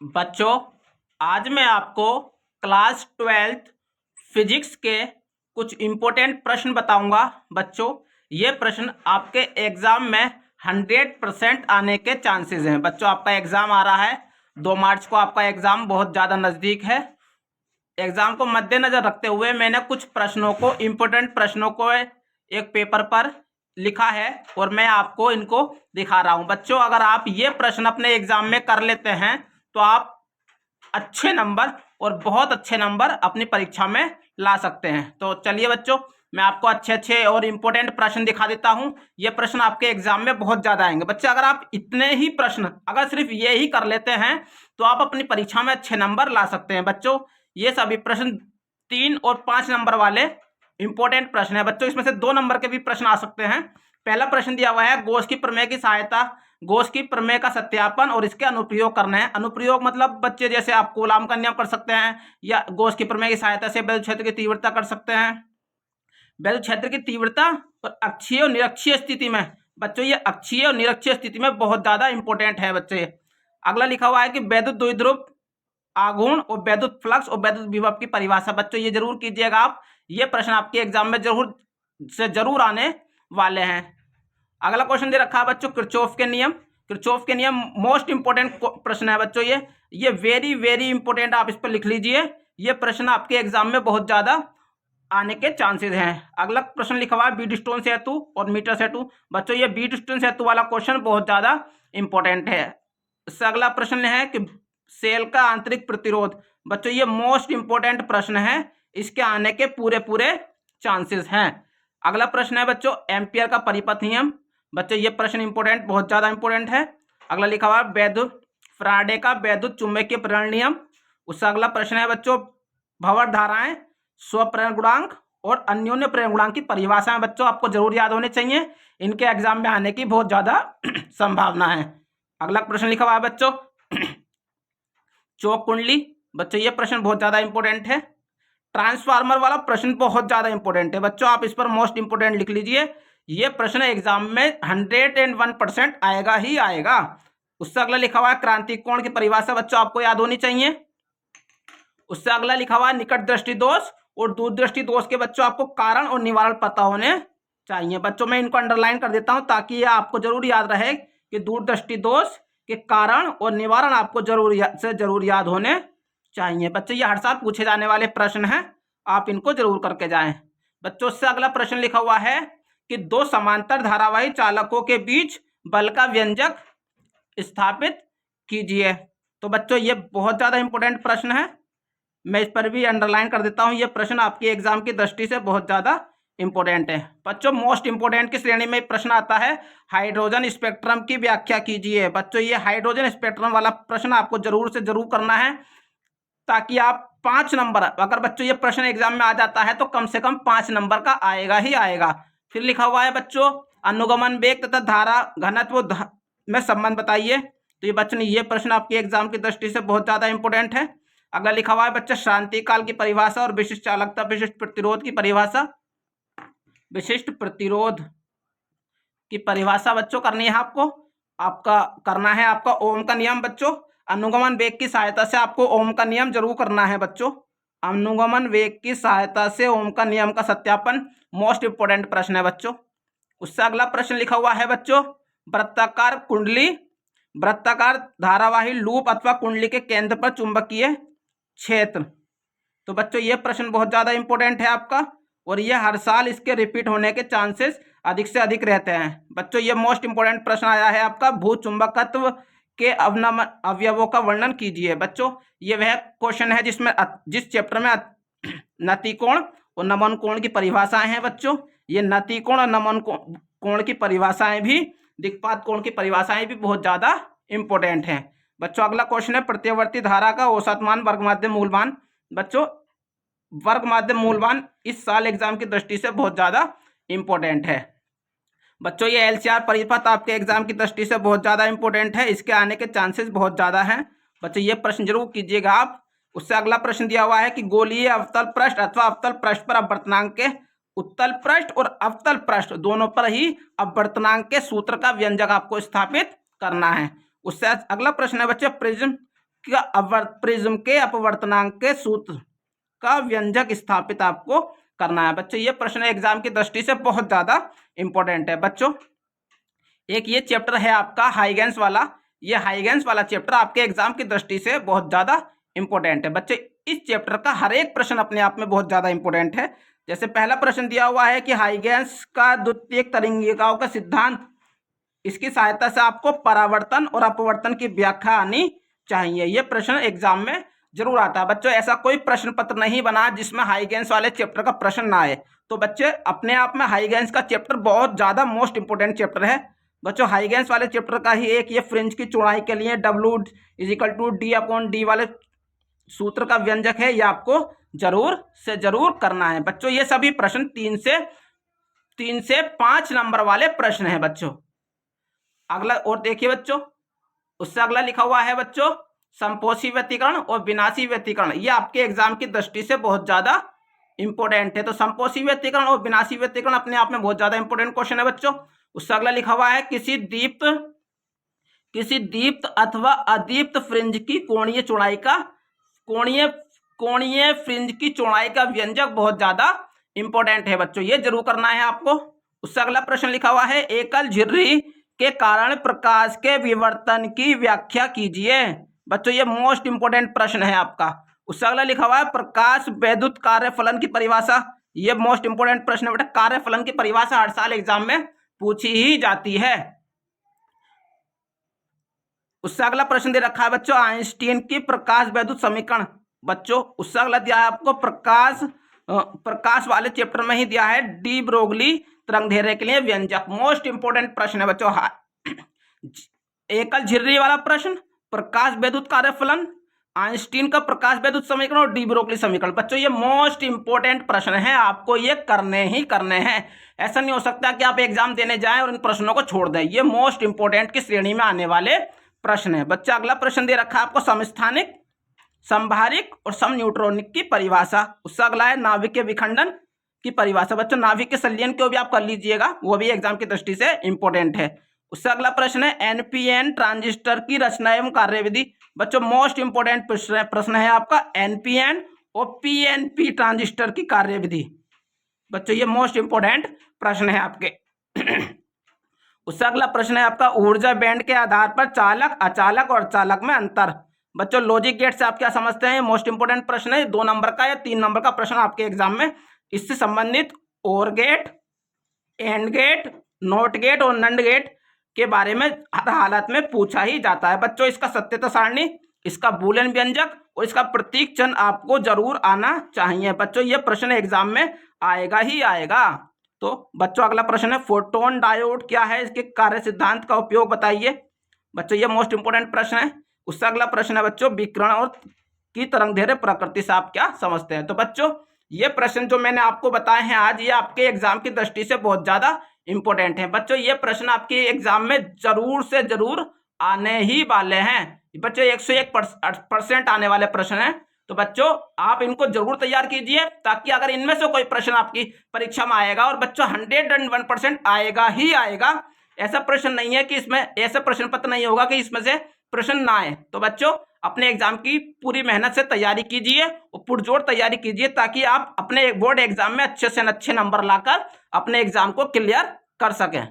बच्चों, आज मैं आपको क्लास 12th फिजिक्स के कुछ इम्पोर्टेंट प्रश्न बताऊंगा। बच्चों, ये प्रश्न आपके एग्जाम में 100% आने के चांसेस हैं। बच्चों, आपका एग्जाम आ रहा है 2 मार्च को, आपका एग्जाम बहुत ज़्यादा नज़दीक है। एग्जाम को मद्देनजर रखते हुए मैंने कुछ प्रश्नों को, इम्पोर्टेंट प्रश्नों को एक पेपर पर लिखा है और मैं आपको इनको दिखा रहा हूँ। बच्चों, अगर आप ये प्रश्न अपने एग्जाम में कर लेते हैं तो आप अच्छे नंबर और बहुत अच्छे नंबर अपनी परीक्षा में ला सकते हैं। तो चलिए बच्चों, मैं आपको अच्छे अच्छे और इम्पोर्टेंट प्रश्न दिखा देता हूं। ये प्रश्न आपके एग्जाम में बहुत ज्यादा आएंगे। बच्चे, अगर आप इतने ही प्रश्न, अगर सिर्फ ये ही कर लेते हैं तो आप अपनी परीक्षा में अच्छे नंबर ला सकते हैं। बच्चों, ये सभी प्रश्न 3 और 5 नंबर वाले इंपॉर्टेंट प्रश्न है। बच्चों, इसमें से 2 नंबर के भी प्रश्न आ सकते हैं। पहला प्रश्न दिया हुआ है गॉस की प्रमेय की सहायता, गॉस की प्रमेय का सत्यापन और इसके अनुप्रयोग करना है। अनुप्रयोग मतलब बच्चे जैसे आप कूलाम का नियम कर सकते हैं या गॉस की प्रमेय की सहायता से वैद्युत क्षेत्र की तीव्रता कर सकते हैं। वैद्युत क्षेत्र की तीव्रता और अक्षीय और निरक्षीय स्थिति में, बच्चों ये अक्षीय और निरक्षीय स्थिति में बहुत ज्यादा इंपॉर्टेंट है। बच्चे, अगला लिखा हुआ है कि वैद्युत द्विध्रुव आघूर्ण और वैद्युत फ्लक्स और वैद्युत विभव की परिभाषा। बच्चों, ये जरूर कीजिएगा आप, ये प्रश्न आपके एग्जाम में जरूर आने वाले हैं। अगला क्वेश्चन दे रखा है बच्चों किरचॉफ के नियम। किरचॉफ के नियम मोस्ट इंपोर्टेंट प्रश्न है बच्चों। ये वेरी वेरी इंपोर्टेंट, आप इस पर लिख लीजिए। ये प्रश्न आपके एग्जाम में बहुत ज्यादा आने के चांसेस हैं। अगला प्रश्न लिखा हुआ है बीटस्टोन सेतु और मीटर सेतु। बच्चों, ये बीटस्टोन सेतु वाला क्वेश्चन बहुत ज्यादा इंपॉर्टेंट है। इससे अगला प्रश्न है कि सेल का आंतरिक प्रतिरोध। बच्चों, ये मोस्ट इंपोर्टेंट प्रश्न है, इसके आने के पूरे पूरे चांसेस हैं। अगला प्रश्न है बच्चों एम्पियर का परिपथ नियम। बच्चों, ये प्रश्न इंपोर्टेंट, बहुत ज्यादा इंपोर्टेंट है। अगला लिखा हुआ है वैद्युत फ्राडे का वैद्युत चुंबकीय प्रेरण नियम। उससे अगला प्रश्न है बच्चों भंवर धाराएं, स्वप्रेरण गुणांक और अन्योन्य प्रेरण गुणांक की परिभाषाएं। बच्चों, आपको जरूर याद होने चाहिए, इनके एग्जाम में आने की बहुत ज्यादा संभावना है। अगला प्रश्न लिखा हुआ है बच्चों चौक कुंडली। बच्चों, ये प्रश्न बहुत ज्यादा इंपॉर्टेंट है। ट्रांसफार्मर वाला प्रश्न बहुत ज्यादा इंपॉर्टेंट है। बच्चों, आप इस पर मोस्ट इंपोर्टेंट लिख लीजिए, ये प्रश्न एग्जाम में 101% आएगा ही आएगा। उससे अगला लिखा हुआ है क्रांतिक कोण की परिभाषा। बच्चों, आपको याद होनी चाहिए। उससे अगला लिखा हुआ है निकट दृष्टि दोष और दूर दृष्टि दोष के बच्चों आपको कारण और निवारण पता होने चाहिए। बच्चों, मैं इनको अंडरलाइन कर देता हूं ताकि ये आपको जरूर याद रहे कि दूर दृष्टि दोष के कारण और निवारण आपको जरूर याद होने चाहिए। बच्चों, ये हर साल पूछे जाने वाले प्रश्न हैं, आप इनको जरूर करके जाएं। बच्चों, से अगला प्रश्न लिखा हुआ है कि 2 समांतर धारावाही चालकों के बीच बल का व्यंजक स्थापित कीजिए। तो बच्चों, ये बहुत ज्यादा इंपॉर्टेंट प्रश्न है, मैं इस पर भी अंडरलाइन कर देता हूं। ये प्रश्न आपके एग्जाम की दृष्टि से बहुत ज्यादा इंपॉर्टेंट है। बच्चों, मोस्ट इंपोर्टेंट की श्रेणी में प्रश्न आता है हाइड्रोजन स्पेक्ट्रम की व्याख्या कीजिए। बच्चों, ये हाइड्रोजन स्पेक्ट्रम वाला प्रश्न आपको जरूर से जरूर करना है ताकि आप 5 नंबर, अगर बच्चों ये प्रश्न एग्जाम में आ जाता है तो कम से कम 5 नंबर का आएगा ही आएगा। फिर लिखा हुआ है बच्चों अनुगमन वेग तथा धारा घनत्व में संबंध बताइए। तो ये बच्चों ये प्रश्न आपके एग्जाम की दृष्टि से बहुत ज्यादा इंपॉर्टेंट है। अगला लिखा हुआ है बच्चा शांति काल की परिभाषा और विशिष्ट चालकता विशिष्ट प्रतिरोध की परिभाषा। विशिष्ट प्रतिरोध की परिभाषा बच्चों करनी है आपका करना है आपका ओम का नियम। बच्चों, अनुगमन वेग की सहायता से आपको ओम का नियम जरूर करना है। बच्चों, अनुगमन वेग की सहायता से ओम का नियम का सत्यापन मोस्ट इंपोर्टेंट प्रश्न है बच्चों। उससे अगला प्रश्न लिखा हुआ है बच्चों वृत्ताकार कुंडली, वृत्ताकार धारावाही लूप अथवा कुंडली के केंद्र पर चुंबकीय क्षेत्र। तो बच्चों, ये प्रश्न बहुत ज्यादा इंपॉर्टेंट है आपका और ये हर साल इसके रिपीट होने के चांसेस अधिक से अधिक रहते हैं। बच्चों, ये मोस्ट इंपोर्टेंट प्रश्न आया है आपका भूचुंबकत्व के अवयवों का वर्णन कीजिए। बच्चों, ये वह क्वेश्चन है जिस चैप्टर में नतिकोण और नमन कोण की परिभाषाएं हैं। बच्चों, ये नतिकोण और नमन कोण की परिभाषाएं भी, दिक्पात कोण की परिभाषाएं भी बहुत ज्यादा इंपॉर्टेंट हैं। बच्चों, अगला क्वेश्चन है प्रत्यवर्ती धारा का औसत मान वर्ग माध्य मूलमान। बच्चों, वर्ग माध्य मूलमान इस साल एग्जाम की दृष्टि से बहुत ज्यादा इंपॉर्टेंट है। बच्चों, ये एलसीआर परिपथ आपके एग्जाम की दृष्टि से बहुत ज्यादा इंपॉर्टेंट है, इसके आने के चांसेस बहुत ज्यादा हैं। बच्चों, ये प्रश्न जरूर कीजिएगा आप। उससे अगला प्रश्न दिया हुआ है कि गोलीय अवतल पृष्ठ अथवा अवतल पृष्ठ पर अपवर्तनांक के उत्तल पृष्ठ और अवतल पृष्ठ दोनों पर ही अपवर्तनांक के सूत्र का व्यंजक आपको स्थापित करना है। उससे अगला प्रश्न है बच्चे प्रिज्म प्रिज्म के अपवर्तनांक के सूत्र का व्यंजक स्थापित आपको करना है। बच्चों ये प्रश्न एग्जाम की दृष्टि से बहुत ज्यादा इंपॉर्टेंट है। बच्चों एक ये चैप्टर है आपका हाइगेंस वाला, ये हाइगेंस वाला चैप्टर आपके एग्जाम की दृष्टि से बहुत ज्यादा इंपॉर्टेंट है। बच्चे इस चैप्टर का हर एक प्रश्न अपने आप में बहुत ज्यादा इंपॉर्टेंट है। जैसे पहला प्रश्न दिया हुआ है कि हाइगेंस का द्वितीयक तरंगिकाओं का सिद्धांत, इसकी सहायता से आपको परावर्तन और अपवर्तन की व्याख्या आनी चाहिए। यह प्रश्न एग्जाम में जरूर आता है। बच्चों ऐसा कोई प्रश्न पत्र नहीं बना जिसमें हाइगेंस वाले चैप्टर का प्रश्न ना आए। तो बच्चे अपने आप में हाइगेंस का चैप्टर बहुत ज्यादा मोस्ट इंपोर्टेंट चैप्टर है। बच्चों हाइगेंस वाले चैप्टर का ही एक ये फ्रिंज की चौड़ाई के लिए W=D/D वाले सूत्र का व्यंजक है, ये आपको जरूर से जरूर करना है। बच्चों ये सभी प्रश्न 3 से 5 नंबर वाले प्रश्न है। बच्चों अगला और देखिए बच्चों, उससे अगला लिखा हुआ है बच्चों संपोषी व्यतिकरण और विनाशी व्यतिकरण। ये आपके एग्जाम की दृष्टि से बहुत ज्यादा इंपॉर्टेंट है। तो संपोषी व्यतिकरण और विनाशी व्यतिकरण अपने आप में बहुत ज्यादा इंपॉर्टेंट क्वेश्चन है। बच्चों उससे अगला लिखा हुआ है किसी दीप्त अथवा अदीप्त फ्रिंज की कोणीय चौड़ाई का कोणीय फ्रिंज की चौड़ाई का व्यंजक बहुत ज्यादा इंपॉर्टेंट है। बच्चों ये जरूर करना है आपको। उससे अगला प्रश्न लिखा हुआ है एकल झिर्री के कारण प्रकाश के विवर्तन की व्याख्या कीजिए। बच्चों ये मोस्ट इंपोर्टेंट प्रश्न है आपका। उससे अगला लिखा हुआ है प्रकाश वैद्युत कार्यफलन की परिभाषा। ये मोस्ट इंपोर्टेंट प्रश्न है बेटा। कार्यफलन की परिभाषा हर साल एग्जाम में पूछी ही जाती है। उससे अगला प्रश्न दे रखा है बच्चों आइंस्टीन की प्रकाश वैद्युत समीकरण। बच्चों उससे अगला दिया है आपको प्रकाश वाले चैप्टर में ही दिया है डी ब्रोगली तरंगदैर्घ्य के लिए व्यंजक। मोस्ट इंपोर्टेंट प्रश्न है बच्चों। एकल झिर्री वाला प्रश्न, प्रकाश वैद्युत कार्यफलन, आइंस्टीन का प्रकाश वैद्युत समीकरण और डी ब्रोगली समीकरण। बच्चों ये मोस्ट इंपोर्टेंट प्रश्न है, आपको ये करने ही करने हैं। ऐसा नहीं हो सकता कि आप एग्जाम देने जाएं और इन प्रश्नों को छोड़ दें। ये मोस्ट इंपोर्टेंट की श्रेणी में आने वाले प्रश्न है। बच्चा अगला प्रश्न दे रखा है आपको समस्थानिक, संभारिक और समन्यूट्रॉनिक की परिभाषा। उससे अगला है नाभिक के विखंडन की परिभाषा। बच्चों नाभिक के संलयन को भी आप कर लीजिएगा, वो भी एग्जाम की दृष्टि से इंपॉर्टेंट है। उससे अगला प्रश्न है एनपीएन ट्रांजिस्टर की रचना एवं कार्यविधि। बच्चों मोस्ट इंपोर्टेंट प्रश्न है आपका एनपीएन और पीएनपी ट्रांजिस्टर की कार्यविधि। बच्चों ये मोस्ट इंपोर्टेंट प्रश्न है आपके। उससे अगला प्रश्न है आपका ऊर्जा बैंड के आधार पर चालक, अचालक और चालक में अंतर। बच्चों लॉजिक गेट से आप क्या समझते हैं? मोस्ट इंपोर्टेंट प्रश्न है। 2 नंबर का या 3 नंबर का प्रश्न आपके एग्जाम में इससे संबंधित और gate, AND gate, NOT gate और नंड गेट के बारे में हर हालत में पूछा ही जाता है। बच्चों इसका सत्यता सारणी, इसका बूलियन व्यंजक और इसका प्रतीक चिन्ह आपको जरूर आना चाहिए। बच्चों ये प्रश्न एग्जाम में आएगा ही आएगा। तो बच्चों अगला प्रश्न है फोटोन डायोड क्या है, इसके कार्य सिद्धांत का उपयोग बताइए। बच्चों ये मोस्ट इंपोर्टेंट प्रश्न है। उससे अगला प्रश्न है बच्चों विकिरण और की तरंगदैर्घ्य प्रकृति से आप क्या समझते हैं। तो बच्चों ये प्रश्न जो मैंने आपको बताए हैं आज, ये आपके एग्जाम की दृष्टि से बहुत ज्यादा इंपॉर्टेंट है। बच्चों ये प्रश्न आपके एग्जाम में जरूर से जरूर आने ही वाले हैं। बच्चों 101% आने वाले प्रश्न हैं। तो बच्चों आप इनको जरूर तैयार कीजिए, ताकि अगर इनमें से कोई प्रश्न आपकी परीक्षा में आएगा, और बच्चों 101% आएगा ही आएगा, ऐसा प्रश्न नहीं है कि इसमें ऐसा प्रश्न पत्र नहीं होगा कि इसमें से प्रश्न ना आए। तो बच्चों अपने एग्जाम की पूरी मेहनत से तैयारी कीजिए और पुरजोर तैयारी कीजिए, ताकि आप अपने बोर्ड एग्जाम में अच्छे से अच्छे नंबर लाकर अपने एग्जाम को क्लियर कर सकें।